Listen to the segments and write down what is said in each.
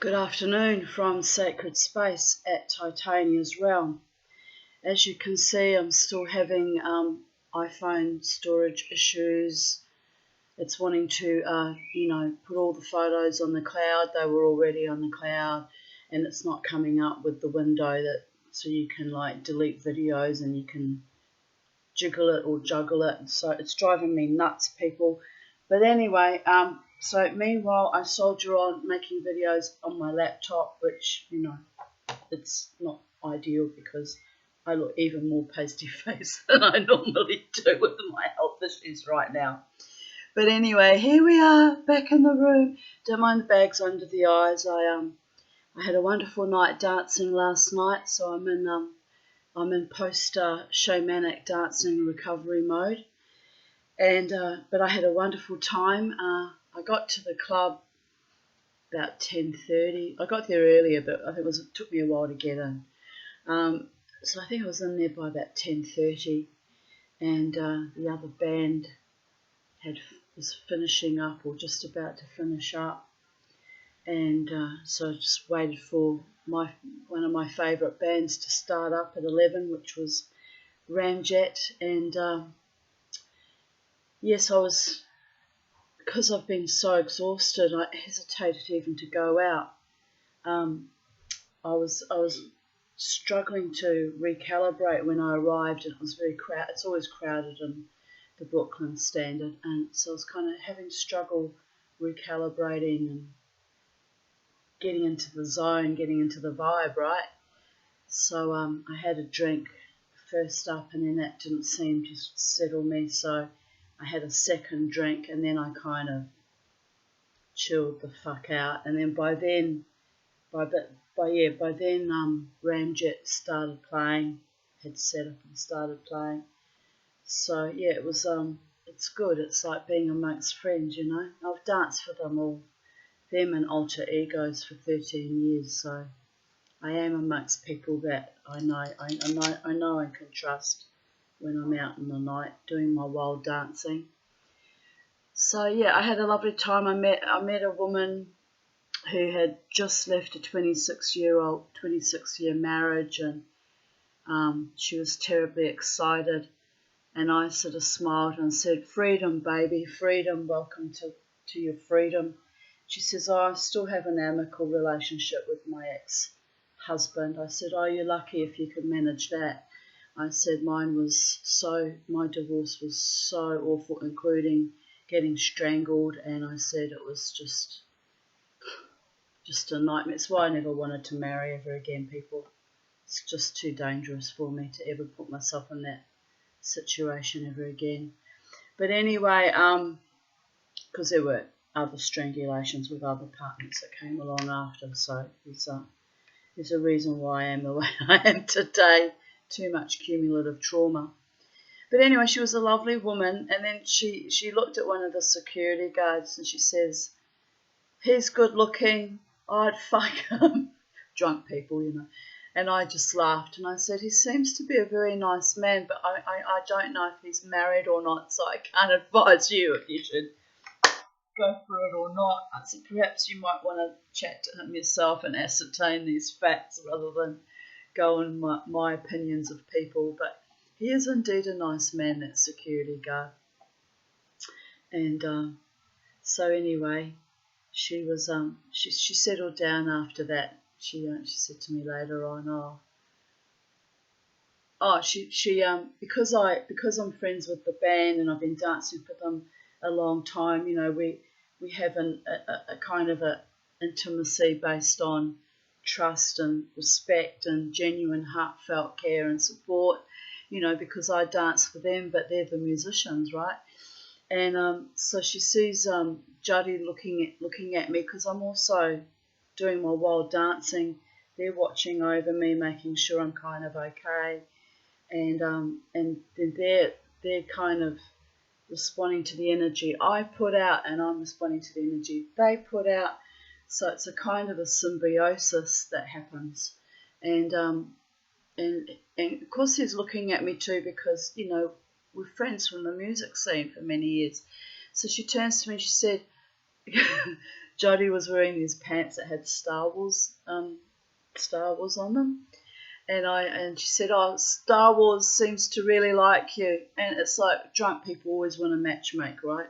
Good afternoon from Sacred Space at Titania's Realm. As you can see, I'm still having iPhone storage issues. It's wanting to, put all the photos on the cloud. They were already on the cloud, and it's not coming up with the window so you can delete videos and you can jiggle it or juggle it. So it's driving me nuts, people. But anyway, so meanwhile I soldier on making videos on my laptop, which, it's not ideal because I look even more pasty faced than I normally do with my health issues right now. But anyway, here we are back in the room. Don't mind the bags under the eyes. I had a wonderful night dancing last night, so I'm in post shamanic dancing recovery mode. And but I had a wonderful time. I got to the club about 10:30. I got there earlier, but I think it took me a while to get in. So I think I was in there by about 10:30, and the other band was finishing up or just about to finish up, and so I just waited for one of my favourite bands to start up at 11, which was Ramjet, and yes, because I've been so exhausted, I hesitated even to go out. I was struggling to recalibrate when I arrived, and it was very crowded. It's always crowded in the Brooklyn Standard, and so I was kind of having struggle recalibrating and getting into the zone, getting into the vibe, right? So I had a drink first up, and then that didn't seem to settle me, so I had a second drink, and then I kind of chilled the fuck out. And then by then Ramjet started playing, had set up and started playing. So yeah, it was it's good. It's like being amongst friends, you know. I've danced for them and Alter Egos for 13 years, so I am amongst people that I know I can trust when I'm out in the night doing my wild dancing. So yeah, I had a lovely time. I met a woman who had just left a 26-year marriage, and she was terribly excited, and I sort of smiled and said, "Freedom, baby, freedom, welcome to your freedom." She says, "Oh, I still have an amicable relationship with my ex-husband." I said, "Oh, you're lucky if you could manage that." I said, my divorce was so awful, including getting strangled, and I said it was just a nightmare. It's why I never wanted to marry ever again, people. It's just too dangerous for me to ever put myself in that situation ever again. But anyway, because there were other strangulations with other partners that came along after, so there's a reason why I am the way I am today. Too much cumulative trauma. But anyway, she was a lovely woman, and then she looked at one of the security guards and she says, "He's good looking, I'd fuck him." Drunk people, you know. And I just laughed and I said, "He seems to be a very nice man, but I don't know if he's married or not, so I can't advise you if you should go for it or not." I said, "Perhaps you might want to chat to him yourself and ascertain these facts rather than go on my opinions of people." But he is indeed a nice man, that security guard. And so anyway, she was she settled down after that. She said to me later on, because I'm friends with the band and I've been dancing for them a long time. You know, we have a kind of a intimacy based on trust and respect and genuine heartfelt care and support. You know, because I dance for them, but they're the musicians, right? And so she sees Juddy looking at me because I'm also doing my wild dancing. They're watching over me, making sure I'm kind of okay, and then they're kind of responding to the energy I put out, and I'm responding to the energy they put out. So it's a kind of a symbiosis that happens, and of course he's looking at me too because, you know, we're friends from the music scene for many years. So she turns to me and she said, Jodie was wearing these pants that had Star Wars on them. And she said, "Oh, Star Wars seems to really like you." And it's like drunk people always want to matchmake, right?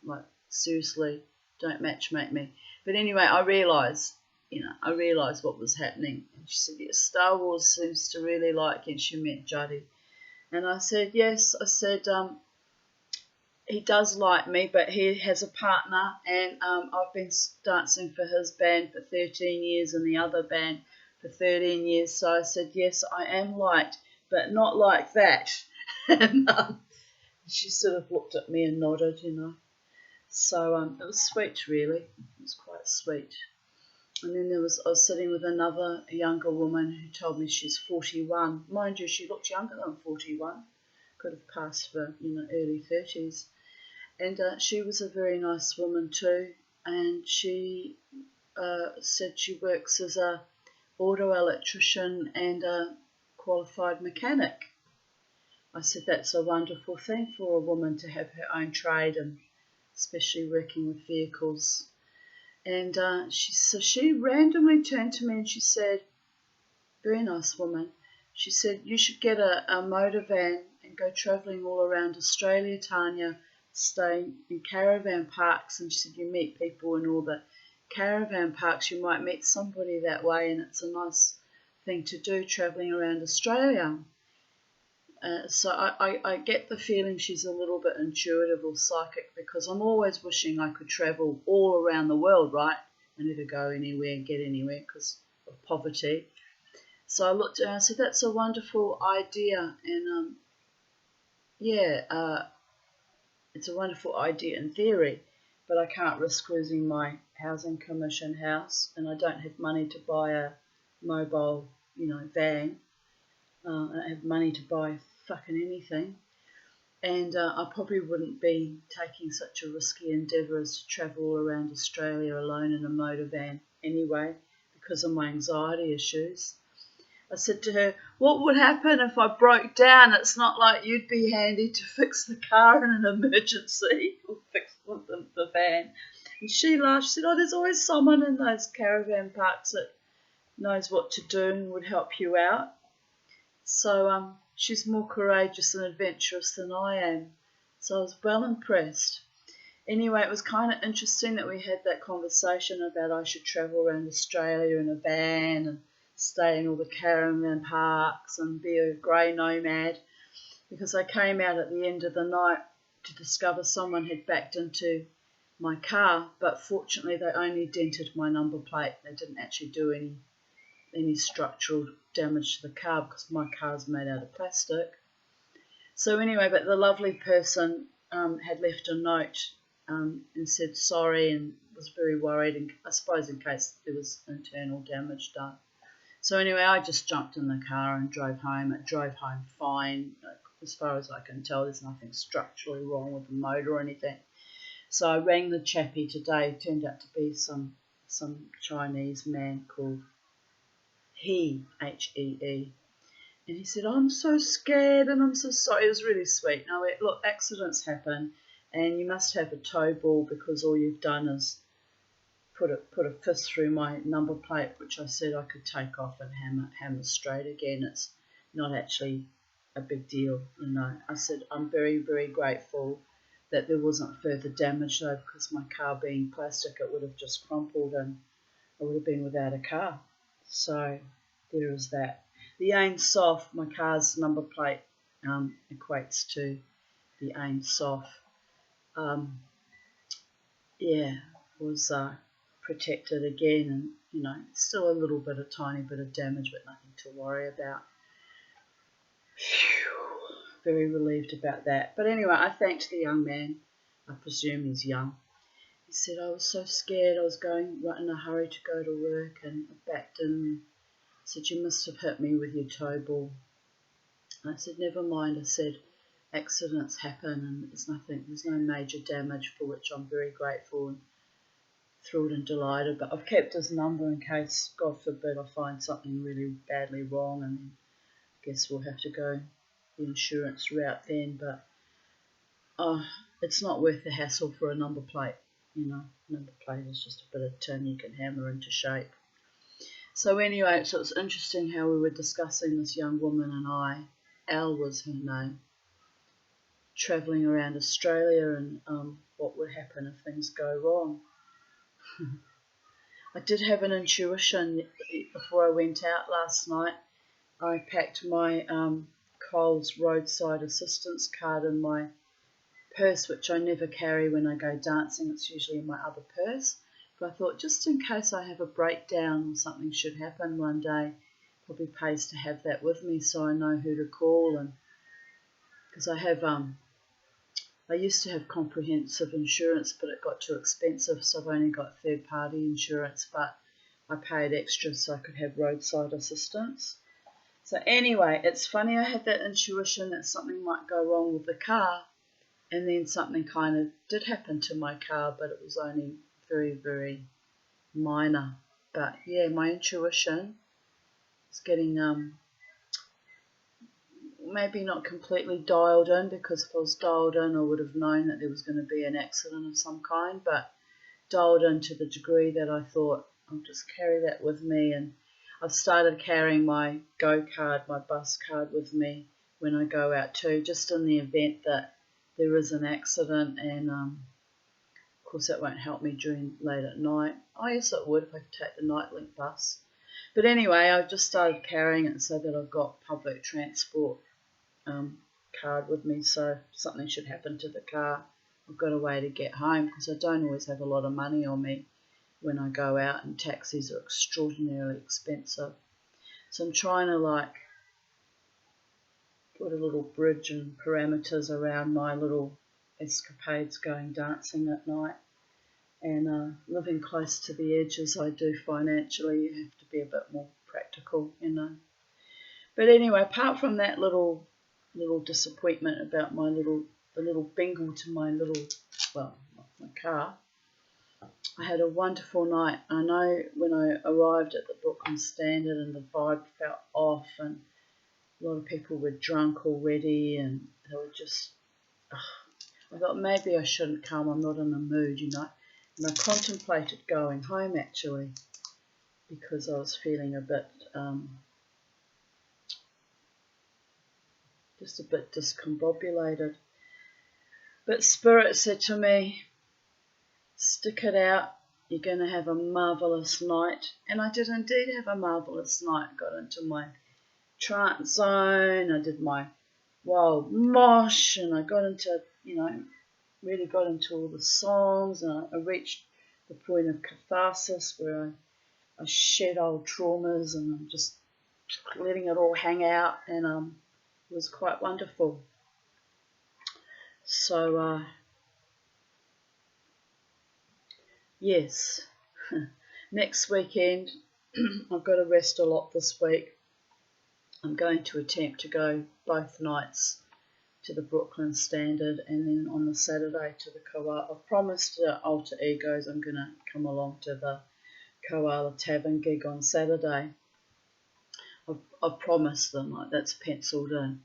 Like, seriously, don't matchmake me. But anyway, I realised what was happening. And she said, "Yes, Star Wars seems to really like you." And she met Jodie. And I said, "Yes." I said, "He does like me, but he has a partner, and I've been dancing for his band for 13 years and the other band for 13 years. So I said, yes, I am liked, but not like that." And she sort of looked at me and nodded, So it was sweet, really. It was quite sweet. And then I was sitting with another younger woman who told me she's 41. Mind you, she looked younger than 41. Could have passed for, early 30s. And she was a very nice woman too. And she said she works as a auto electrician and a qualified mechanic. I said that's a wonderful thing for a woman to have her own trade, and especially working with vehicles. And she randomly turned to me and she said, very nice woman, she said, "You should get a motor van and go travelling all around Australia, Tanya, stay in caravan parks." And she said, "You meet people in all the caravan parks, you might meet somebody that way, and it's a nice thing to do, travelling around Australia." So I get the feeling she's a little bit intuitive or psychic, because I'm always wishing I could travel all around the world, right? I never go anywhere and get anywhere because of poverty. So I looked at her and I said, "That's a wonderful idea." And it's a wonderful idea in theory, but I can't risk losing my housing commission house, and I don't have money to buy a mobile, van. I don't have money to buy fucking anything. And I probably wouldn't be taking such a risky endeavour as to travel all around Australia alone in a motor van anyway, because of my anxiety issues. I said to her, "What would happen if I broke down? It's not like you'd be handy to fix the car in an emergency or fix the van." And she laughed. She said, "Oh, there's always someone in those caravan parks that knows what to do and would help you out." So she's more courageous and adventurous than I am. So I was well impressed. Anyway, it was kind of interesting that we had that conversation about I should travel around Australia in a van and stay in all the caravan parks and be a grey nomad, because I came out at the end of the night to discover someone had backed into my car, but fortunately they only dented my number plate. They didn't actually do any structural damage to the car, because my car's made out of plastic. So anyway, but the lovely person had left a note and said sorry, and was very worried, and I suppose in case there was internal damage done. So anyway, I just jumped in the car and drove home. It drove home fine. As far as I can tell, there's nothing structurally wrong with the motor or anything. So I rang the chappie today. It turned out to be some Chinese man called He, H-E-E. And he said, "I'm so scared and I'm so sorry." It was really sweet. No, look, accidents happen, and you must have a tow ball, because all you've done is put a fist through my number plate, which I said I could take off and hammer straight again. It's not actually a big deal, I said I'm very, very grateful that there wasn't further damage though, because my car being plastic, it would have just crumpled and I would have been without a car. So there is that. The Ein Sof, my car's number plate, equates to the Ein Sof. Was protected again, and still a tiny bit of damage, but nothing to worry about. Phew, very relieved about that. But anyway, I thanked the young man. I presume he's young. He said, "I was so scared. I was going right in a hurry to go to work, and I backed in." I said, "You must have hit me with your tow ball." And I said, "Never mind." I said, "Accidents happen, and there's no major damage, for which I'm very grateful and thrilled and delighted. But I've kept his number in case, God forbid, I find something really badly wrong, and then I guess we'll have to go the insurance route then. But it's not worth the hassle for a number plate. you know, number plate is just a bit of tin you can hammer into shape. So anyway, so it's interesting how we were discussing this young woman and I, Al was her name, travelling around Australia and what would happen if things go wrong. I did have an intuition before I went out last night. I packed my Coles roadside assistance card in my purse, which I never carry when I go dancing. It's usually in my other purse. But I thought, just in case I have a breakdown or something should happen one day, probably pays to have that with me so I know who to call. And because I used to have comprehensive insurance, but it got too expensive, so I've only got third-party insurance, but I paid extra so I could have roadside assistance. So anyway, it's funny, I had that intuition that something might go wrong with the car, and then something kind of did happen to my car, but it was only very, very minor. But yeah, my intuition is getting maybe not completely dialed in, because if I was dialed in I would have known that there was going to be an accident of some kind, but dialed in to the degree that I thought I'll just carry that with me. And I've started carrying my Go card, my bus card with me when I go out too, just in the event that there is an accident. And of course that won't help me during late at night. Oh yes, it would if I could take the Nightlink bus. But anyway, I've just started carrying it so that I've got public transport card with me, so if something should happen to the car, I've got a way to get home, because I don't always have a lot of money on me when I go out, and taxis are extraordinarily expensive. So I'm trying to put a little bridge and parameters around my little escapades going dancing at night. And living close to the edge as I do financially, you have to be a bit more practical, you know. But anyway, apart from that little disappointment about the little bingle to my my car, I had a wonderful night. I know when I arrived at the Brooklyn Standard and the vibe felt off, and a lot of people were drunk already, and they were just, I thought maybe I shouldn't come, I'm not in the mood, you know. And I contemplated going home actually, because I was feeling a bit just a bit discombobulated. But Spirit said to me, stick it out, you're going to have a marvellous night. And I did indeed have a marvellous night. I got into my trance zone, I did my wild mosh, and I got into, really got into all the songs, and I reached the point of catharsis where I shed old traumas, and I'm just letting it all hang out, and it was quite wonderful. So, yes, next weekend, I've got to rest a lot this week. I'm going to attempt to go both nights to the Brooklyn Standard, and then on the Saturday to the Koala. I've promised Alter Egos I'm going to come along to the Koala Tavern gig on Saturday. I've promised them, that's penciled in,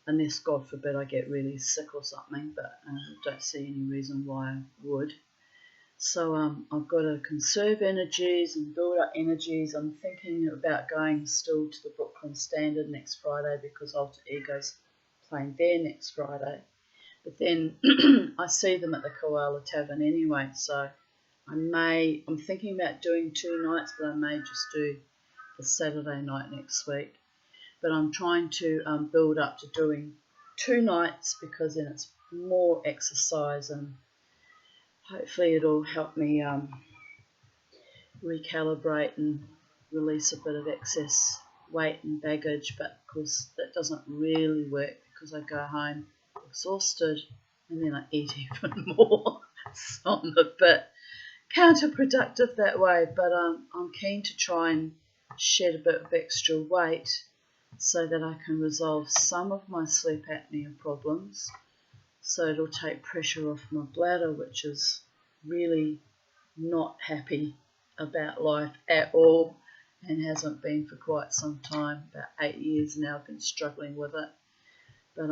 unless God forbid I get really sick or something, but I don't see any reason why I would. So I've got to conserve energies and build up energies. I'm thinking about going still to the Brooklyn Standard next Friday, because Alter Ego's playing there next Friday. But then I see them at the Koala Tavern anyway, so I'm thinking about doing 2 nights, but I may just do the Saturday night next week. But I'm trying to build up to doing 2 nights, because then it's more exercise, and hopefully it'll help me recalibrate and release a bit of excess weight and baggage. But of course that doesn't really work, because I go home exhausted and then I eat even more. So I'm a bit counterproductive that way, but I'm keen to try and shed a bit of extra weight so that I can resolve some of my sleep apnea problems, so it'll take pressure off my bladder, which is really not happy about life at all, and hasn't been for quite some time. About 8 years now I've been struggling with it. But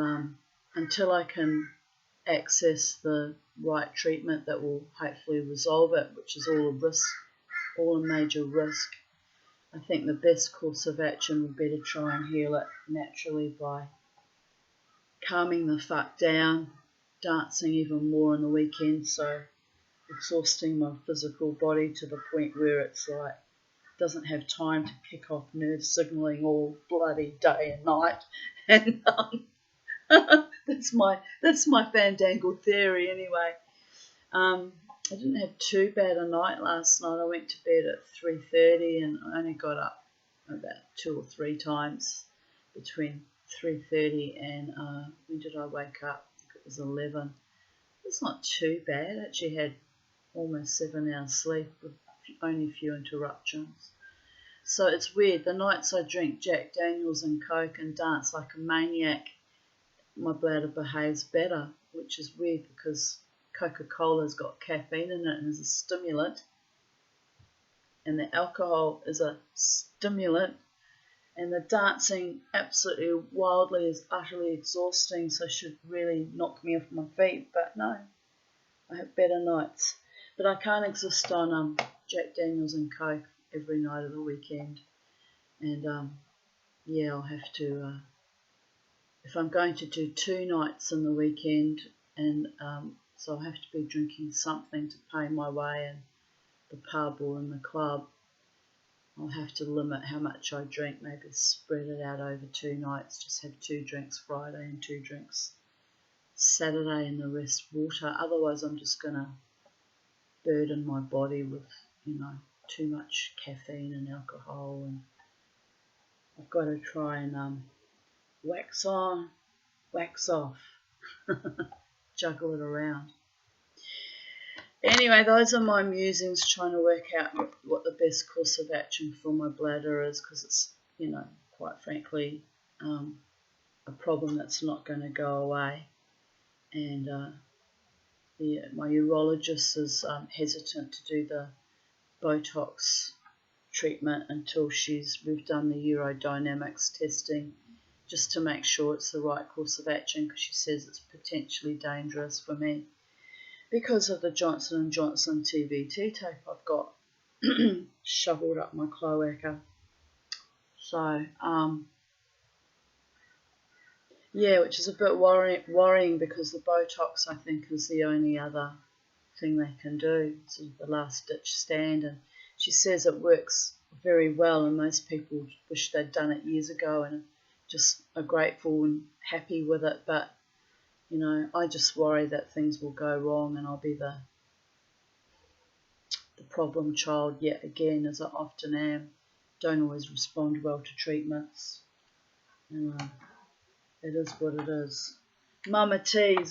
until I can access the right treatment that will hopefully resolve it, which is all a major risk. I think the best course of action would be to try and heal it naturally by calming the fuck down, dancing even more on the weekend, so exhausting my physical body to the point where it's like doesn't have time to kick off nerve signaling all bloody day and night. And that's my fandangled theory anyway. I didn't have too bad a night last night. I went to bed at 3:30 and I only got up about 2 or 3 times between 3:30 and when did I wake up? I think it was 11. It's not too bad. I actually had almost 7 hours sleep with only a few interruptions. So it's weird. The nights I drink Jack Daniels and Coke and dance like a maniac, my bladder behaves better, which is weird because Coca-Cola's got caffeine in it and is a stimulant, and the alcohol is a stimulant, and the dancing absolutely wildly is utterly exhausting, so should really knock me off my feet, but no, I have better nights. But I can't exist on Jack Daniels and Coke every night of the weekend, and I'll have to, if I'm going to do 2 nights in the weekend, and so I'll have to be drinking something to pay my way in the pub or in the club. I'll have to limit how much I drink, maybe spread it out over 2 nights, just have 2 drinks Friday and 2 drinks Saturday and the rest water. Otherwise I'm just going to burden my body with, too much caffeine and alcohol, and I've got to try and wax on, wax off, juggle it around. Anyway, those are my musings, trying to work out what the best course of action for my bladder is, because it's, quite frankly, a problem that's not going to go away. And my urologist is hesitant to do the Botox treatment until we've done the urodynamics testing, just to make sure it's the right course of action, because she says it's potentially dangerous for me because of the Johnson & Johnson TVT tape I've got shoveled up my cloaca. So, which is a bit worrying because the Botox, I think, is the only other thing they can do. It's the last ditch stand, and she says it works very well, and most people wish they'd done it years ago and just are grateful and happy with it, but I just worry that things will go wrong and I'll be the problem child yet again, as I often am. Don't always respond well to treatments. It is what it is. Mama T's.